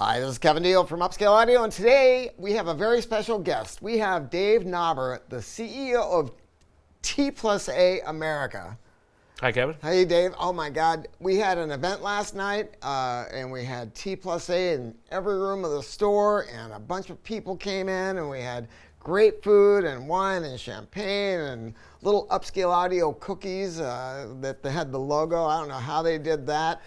Hi, this is Kevin Deal from Upscale Audio, and today we have a very special guest. We have Dave Nauber, the CEO of T+A America. Hi, Kevin. Hey, Dave. Oh, my God. We had an event last night, and we had T+A in every room of the store, and a bunch of people came in, and we had great food and wine and champagne and little Upscale Audio cookies that they had the logo. I don't know how they did that.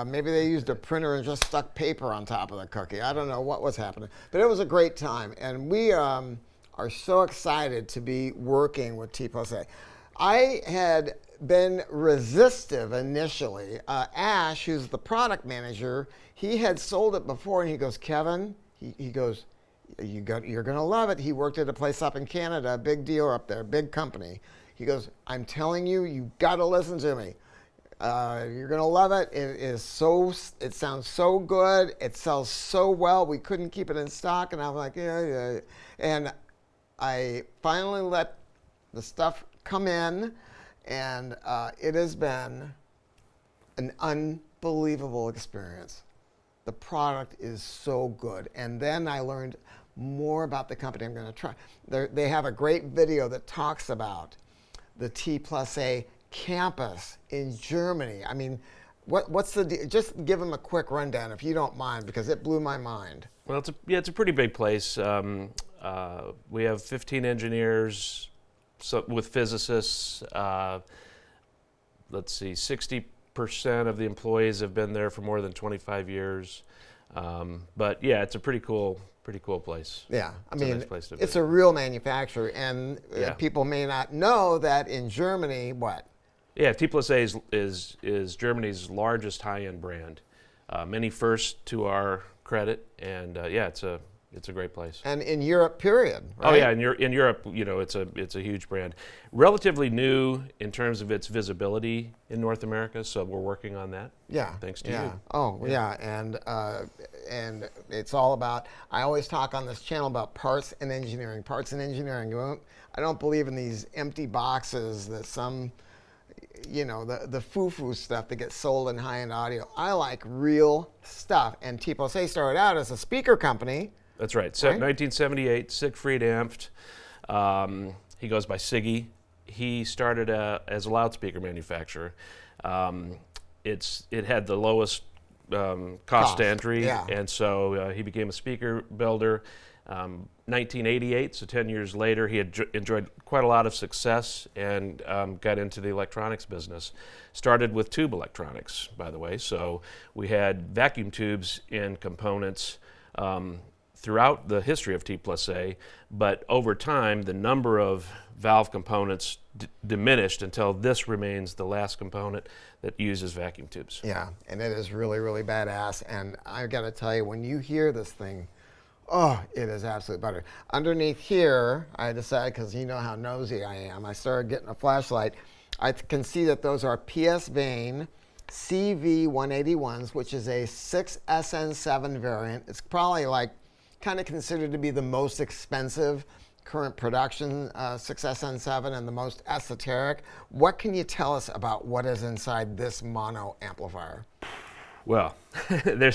Maybe they used a printer and just stuck paper on top of the cookie. I don't know what was happening. But it was a great time, and we are so excited to be working with T+A. I had been resistive initially. Ash, who's the product manager, he had sold it before, and he goes, Kevin, he goes, you're going to love it. He worked at a place up in Canada, a big deal up there, big company. He goes, I'm telling you, you got to listen to me. You're going to love it. It sounds so good. It sells so well. We couldn't keep it in stock. And I'm like, yeah. And I finally let the stuff come in, and it has been an unbelievable experience. The product is so good. And then I learned more about the company. I'm going to try. They have a great video that talks about the T+A campus in Germany. I mean, what's the deal? Just give them a quick rundown if you don't mind, because it blew my mind. Well, it's a pretty big place. We have 15 engineers with physicists. Let's see, 60% of the employees have been there for more than 25 years. But yeah, it's a pretty cool place. Yeah, I mean, a nice place to it's be. a real manufacturer, and people may not know that in Germany, what? Yeah, T+A is Germany's largest high-end brand. Many firsts to our credit, and yeah, it's a great place. And in Europe, period. Right? Oh yeah, in Europe, you know, it's a huge brand. Relatively new in terms of its visibility in North America, so we're working on that. Yeah. Thanks to you. Oh yeah, and it's all about. I always talk on this channel about parts and engineering. Parts and engineering. I don't believe in these empty boxes that some, you know, the foo-foo stuff that gets sold in high-end audio. I like real stuff. And T+A started out as a speaker company. That's right. So 1978, Siegfried Amft. He goes by Siggy. He started as a loudspeaker manufacturer. It had the lowest cost to entry, and so he became a speaker builder. 1988, so 10 years later, he had enjoyed quite a lot of success and got into the electronics business. Started with tube electronics, by the way. So we had vacuum tubes in components throughout the history of T+A, but over time, the number of valve components diminished until this remains the last component that uses vacuum tubes. Yeah, and it is really, really badass. And I got to tell you, when you hear this thing, oh, it is absolute butter. Underneath here, I decided, because you know how nosy I am, I started getting a flashlight. I can see that those are PS Vane CV181s, which is a 6SN7 variant. It's probably like kind of considered to be the most expensive current production 6SN7 and the most esoteric. What can you tell us about what is inside this mono amplifier? Well, there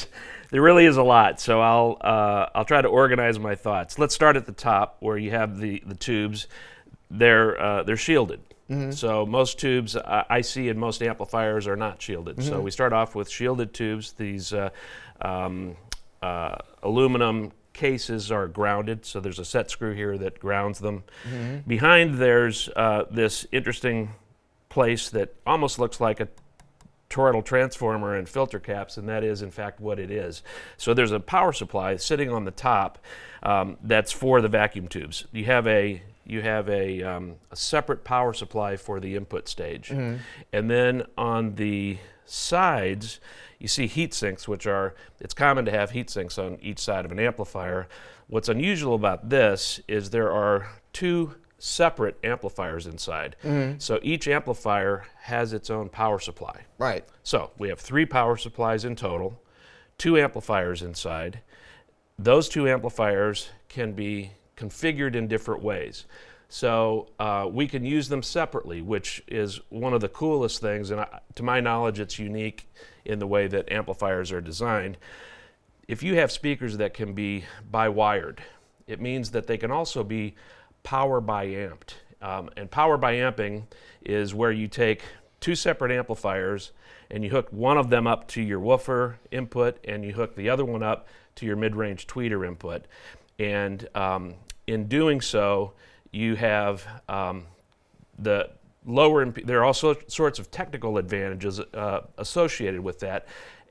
really is a lot, so I'll try to organize my thoughts. Let's start at the top where you have the tubes. They're shielded. Mm-hmm. So most tubes I see in most amplifiers are not shielded. Mm-hmm. So we start off with shielded tubes. These aluminum cases are grounded, so there's a set screw here that grounds them. Mm-hmm. Behind there's this interesting place that almost looks like a toroidal transformer and filter caps, and that is in fact what it is. So there's a power supply sitting on the top that's for the vacuum tubes. You have a separate power supply for the input stage. Mm-hmm. And then on the sides, you see heat sinks, it's common to have heat sinks on each side of an amplifier. What's unusual about this is there are two separate amplifiers inside. Mm-hmm. So each amplifier has its own power supply. Right. So we have 3 power supplies in total, 2 amplifiers inside. Those 2 amplifiers can be configured in different ways. So we can use them separately, which is one of the coolest things, and to my knowledge, it's unique in the way that amplifiers are designed. if you have speakers that can be bi-wired, it means that they can also be power bi-amped. And power bi-amping is where you take two separate amplifiers and you hook one of them up to your woofer input and you hook the other one up to your mid-range tweeter input. And in doing so, you have the lower, there are also sorts of technical advantages associated with that,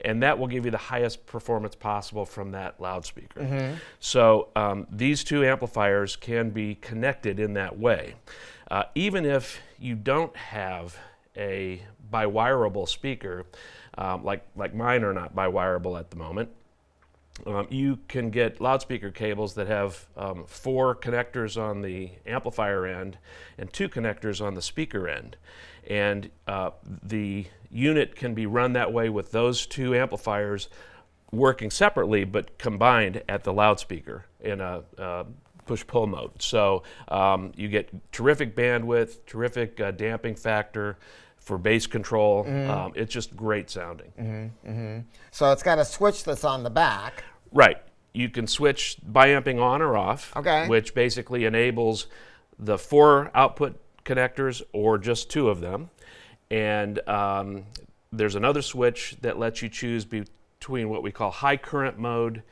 and that will give you the highest performance possible from that loudspeaker. So these two amplifiers can be connected in that way. Even if you don't have a bi-wireable speaker, like mine are not bi-wireable at the moment, you can get loudspeaker cables that have 4 connectors on the amplifier end and 2 connectors on the speaker end. And the unit can be run that way with those 2 amplifiers working separately but combined at the loudspeaker in a push-pull mode. So you get terrific bandwidth, terrific damping factor for bass control. It's just great sounding. So it's got a switch that's on the back. Right. You can switch bi-amping on or off, Okay. which basically enables the 4 output connectors or just 2 of them. And there's another switch that lets you choose between what we call high current mode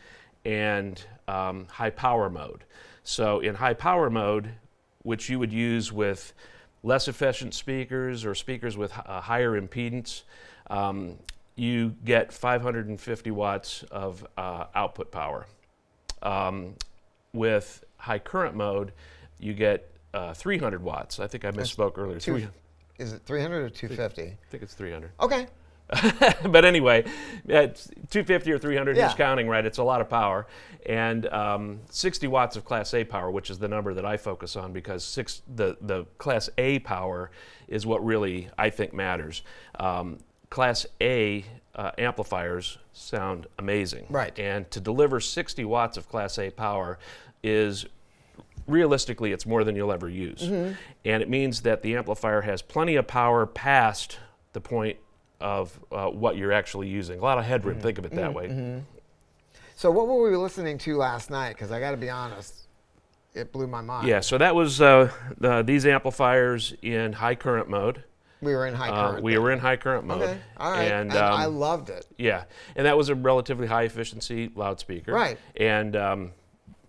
and high power mode. So in high power mode, which you would use with less efficient speakers or speakers with higher impedance, you get 550 watts of output power. With high current mode, you get 300 watts. I think I misspoke earlier. Is it 300 or 250? I think it's 300. Okay. But anyway, it's 250 or 300, Yeah. who's counting, right? It's a lot of power. And 60 watts of Class A power, which is the number that I focus on because the Class A power is what really, I think, matters. Class A amplifiers sound amazing. Right. And to deliver 60 watts of Class A power is, realistically, it's more than you'll ever use. And it means that the amplifier has plenty of power past the point of what you're actually using. A lot of headroom, think of it that way. So what were we listening to last night? Because I got to be honest, it blew my mind. Yeah, so that was these amplifiers in high current mode. We were in high current. We were in high current mode. Okay, all right. And I loved it. yeah, and that was a relatively high efficiency loudspeaker. Right. And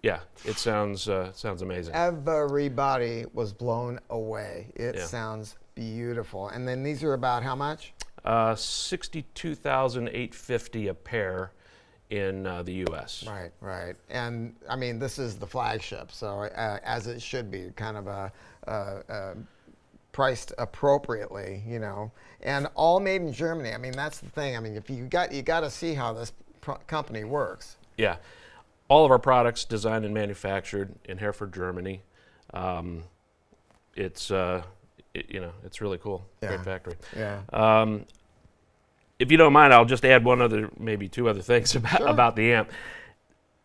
yeah, it sounds amazing. Everybody was blown away. It Yeah. sounds beautiful. And then these are about how much? 62,850 a pair in the U.S. Right, right. And I mean, this is the flagship, so as it should be, kind of priced appropriately, you know, and all made in Germany. I mean, that's the thing. I mean, if you got to see how this company works. Yeah, all of our products designed and manufactured in Herford, Germany. It's it's really cool. Yeah. Great factory. Yeah. If you don't mind, I'll just add maybe 2 other things about the amp.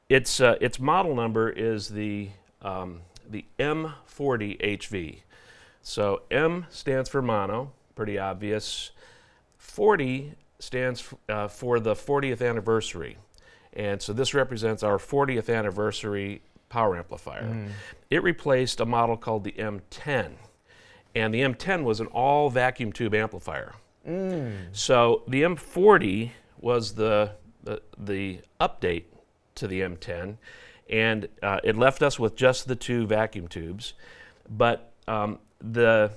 Its model number is the M40 HV. So M stands for mono, pretty obvious. 40 stands for the 40th anniversary. And so this represents our 40th anniversary power amplifier. It replaced a model called the M10. And the M10 was an all vacuum tube amplifier. So the M40 was the update to the M10, and it left us with just the 2 vacuum tubes. But the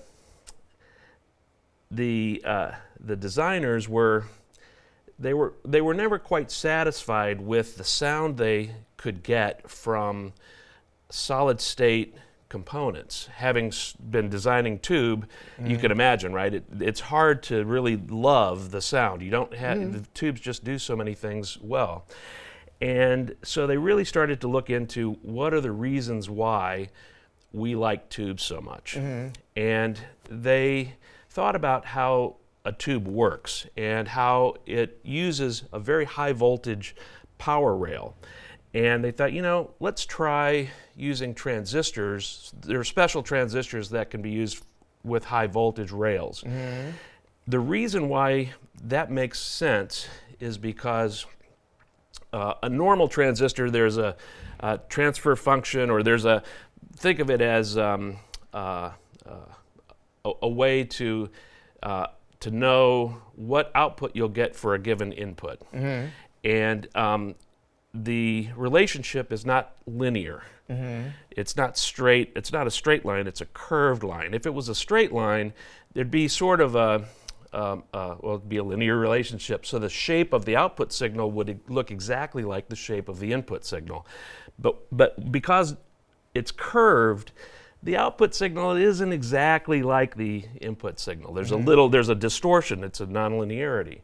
designers were never quite satisfied with the sound they could get from solid state components. Having been designing tube, you can imagine, right? It's hard to really love the sound. You don't have the tubes just do so many things well. And so they really started to look into what are the reasons why we like tubes so much. And they thought about how a tube works and how it uses a very high voltage power rail. And they thought, let's try using transistors. There are special transistors that can be used with high voltage rails. The reason why that makes sense is because a normal transistor, there's a transfer function, or think of it as a way to know what output you'll get for a given input. Mm-hmm. And the relationship is not linear. Mm-hmm. It's not straight. It's not a straight line. It's a curved line. If it was a straight line, there'd be sort of it'd be a linear relationship. So the shape of the output signal would look exactly like the shape of the input signal. But because it's curved, the output signal isn't exactly like the input signal. There's there's a distortion. It's a nonlinearity.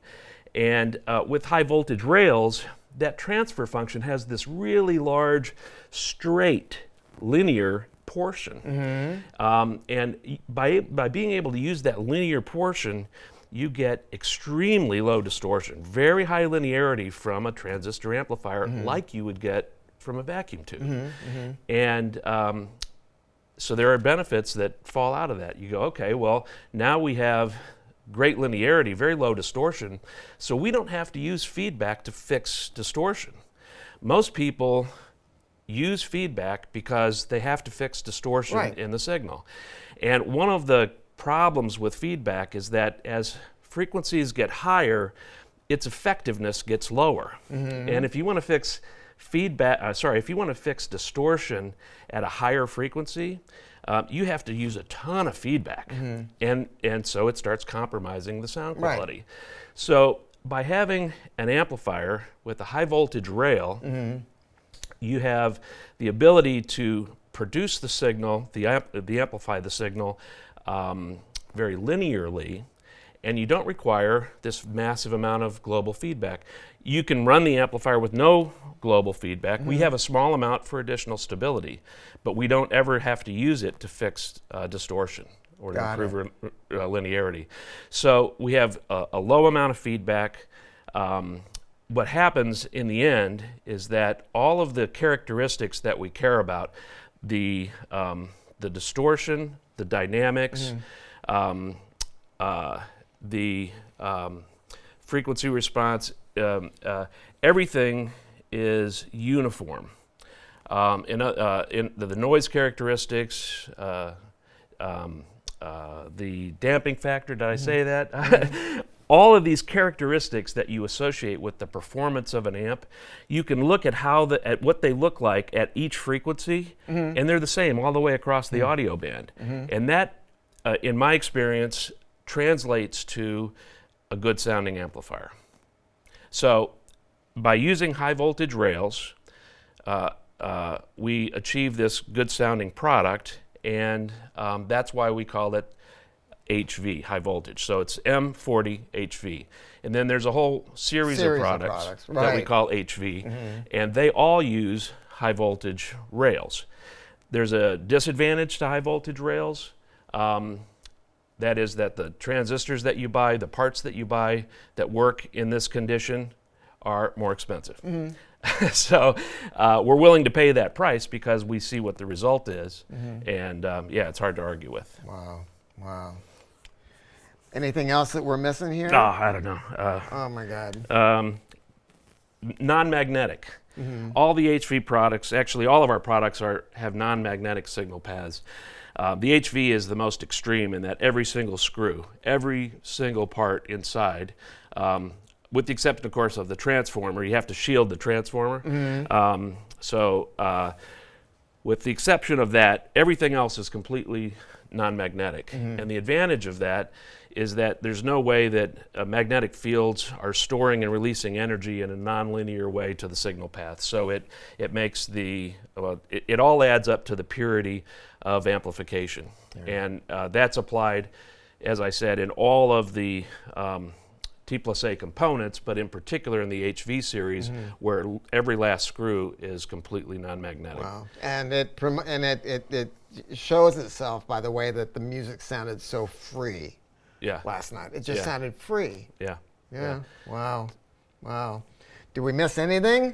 And with high voltage rails, that transfer function has this really large, straight, linear portion. Mm-hmm. And by being able to use that linear portion, you get extremely low distortion, very high linearity from a transistor amplifier, mm-hmm. like you would get from a vacuum tube. Mm-hmm. Mm-hmm. And so there are benefits that fall out of that. You go, okay, well, now we have great linearity, very low distortion, so we don't have to use feedback to fix distortion. Most people use feedback because they have to fix distortion in the signal. And one of the problems with feedback is that as frequencies get higher, its effectiveness gets lower. Mm-hmm. And if you want to fix if you want to fix distortion at a higher frequency, you have to use a ton of feedback, mm-hmm. and so it starts compromising the sound quality. Right. So by having an amplifier with a high voltage rail, mm-hmm. you have the ability to produce the signal, amplify the signal very linearly, and you don't require this massive amount of global feedback. You can run the amplifier with no global feedback. Mm-hmm. We have a small amount for additional stability, but we don't ever have to use it to fix distortion or to improve linearity. So we have a low amount of feedback. What happens in the end is that all of the characteristics that we care about, the distortion, the dynamics, mm-hmm. The frequency response, everything is uniform. In the noise characteristics, the damping factor, did I say that? Mm-hmm. All of these characteristics that you associate with the performance of an amp, you can look at at what they look like at each frequency, mm-hmm. and they're the same all the way across the mm-hmm. audio band. Mm-hmm. And that, in my experience, translates to a good sounding amplifier. So by using high voltage rails, we achieve this good sounding product, and that's why we call it HV, high voltage. So it's M40 HV. And then there's a whole series of products that we call HV, mm-hmm. and they all use high voltage rails. There's a disadvantage to high voltage rails. That is that the transistors that you buy, the parts that you buy that work in this condition are more expensive. Mm-hmm. So we're willing to pay that price because we see what the result is. Mm-hmm. And it's hard to argue with. Wow. Anything else that we're missing here? Oh, I don't know. Oh my God. Non-magnetic. Mm-hmm. All the HV products, actually all of our products have non-magnetic signal paths. The HV is the most extreme in that every single screw, every single part inside, with the exception, of course, of the transformer, you have to shield the transformer. Mm-hmm. With the exception of that, everything else is completely non-magnetic. Mm-hmm. And the advantage of that is that there's no way that magnetic fields are storing and releasing energy in a nonlinear way to the signal path. So it makes it all adds up to the purity of amplification. Yeah. And that's applied, as I said, in all of the T+A components, but in particular in the HV series, mm-hmm. where every last screw is completely non-magnetic. Wow. And it shows itself by the way that the music sounded so free. Yeah. Last night. It just sounded free. Yeah. Wow. Did we miss anything?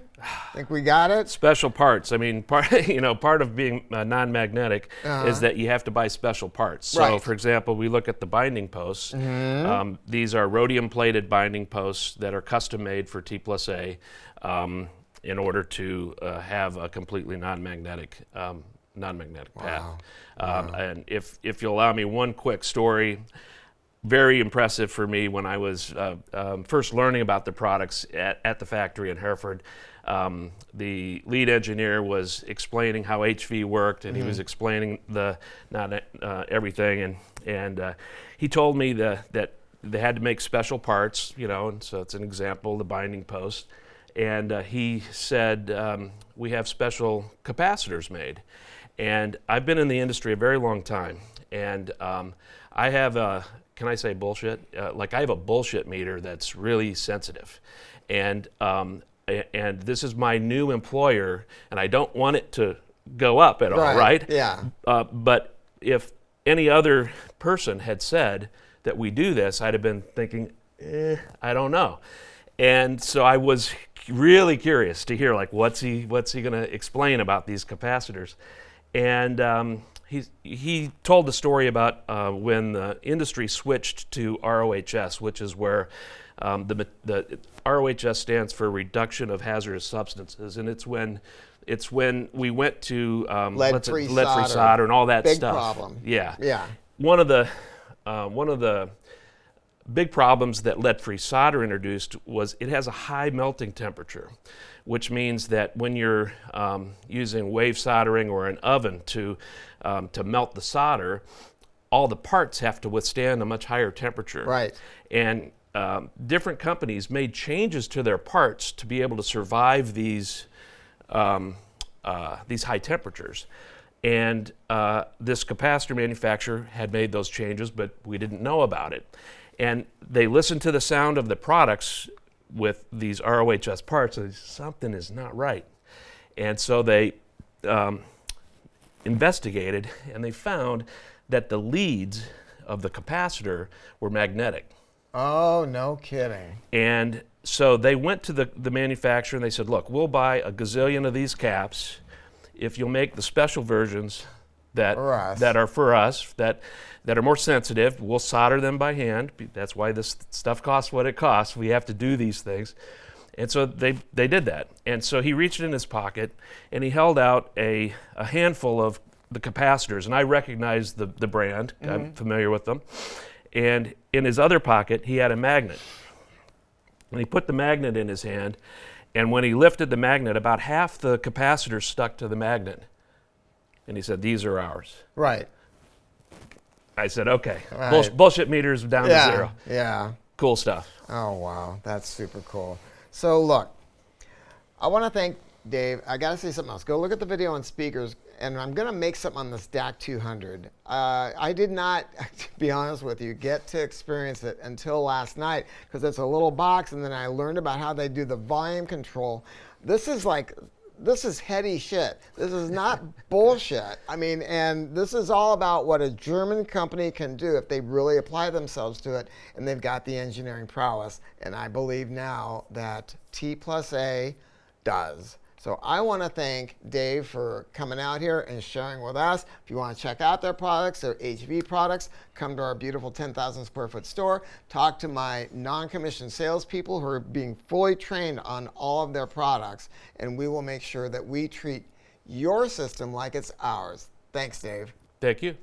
Think we got it? Special parts. I mean, part of being non-magnetic is that you have to buy special parts. So, for example, we look at the binding posts. Mm-hmm. These are rhodium-plated binding posts that are custom-made for T+A. in order to have a completely non-magnetic path. And if you'll allow me one quick story, very impressive for me when I was first learning about the products at the factory in Hereford. The lead engineer was explaining how HV worked, and he was explaining everything, and he told me that they had to make special parts, and so it's an example, the binding post. And he said, we have special capacitors made. And I've been in the industry a very long time, and I have can I say bullshit? I have a bullshit meter that's really sensitive. And this is my new employer, and I don't want it to go up at all, right? Yeah. But if any other person had said that we do this, I'd have been thinking, I don't know. And so I was really curious to hear, what's he going to explain about these capacitors? And he told the story about when the industry switched to ROHS, which is where the ROHS stands for reduction of hazardous substances, and it's when we went to lead-free solder and all that big stuff. Big problem. Yeah. One of the big problems that lead-free solder introduced was it has a high melting temperature, which means that when you're using wave soldering or an oven to melt the solder, all the parts have to withstand a much higher temperature. Right. And different companies made changes to their parts to be able to survive these high temperatures. And this capacitor manufacturer had made those changes, but we didn't know about it. And they listened to the sound of the products with these ROHS parts, and something is not right. And so they investigated, and they found that the leads of the capacitor were magnetic. Oh, no kidding. And so they went to the manufacturer and they said, look, we'll buy a gazillion of these caps if you'll make the special versions that are for us, that are more sensitive. We'll solder them by hand. That's why this stuff costs what it costs. We have to do these things. And so they did that. And so he reached in his pocket and he held out a handful of the capacitors. And I recognized the brand. I'm familiar with them. And in his other pocket, he had a magnet. And he put the magnet in his hand. And when he lifted the magnet, about half the capacitor stuck to the magnet. And he said, these are ours. Right. I said, okay. Right. Bullshit meters down to zero. Yeah. Cool stuff. Oh, wow. That's super cool. So, look, I want to thank Dave. I got to say something else. Go look at the video on speakers, and I'm going to make something on this DAC 200. I did not, to be honest with you, get to experience it until last night because it's a little box, and then I learned about how they do the volume control. This is heady shit. This is not bullshit. I mean, and this is all about what a German company can do if they really apply themselves to it, and they've got the engineering prowess. And I believe now that T+A does. So I want to thank Dave for coming out here and sharing with us. If you want to check out their products, their HV products, come to our beautiful 10,000 square foot store. Talk to my non-commissioned salespeople who are being fully trained on all of their products, and we will make sure that we treat your system like it's ours. Thanks, Dave. Thank you.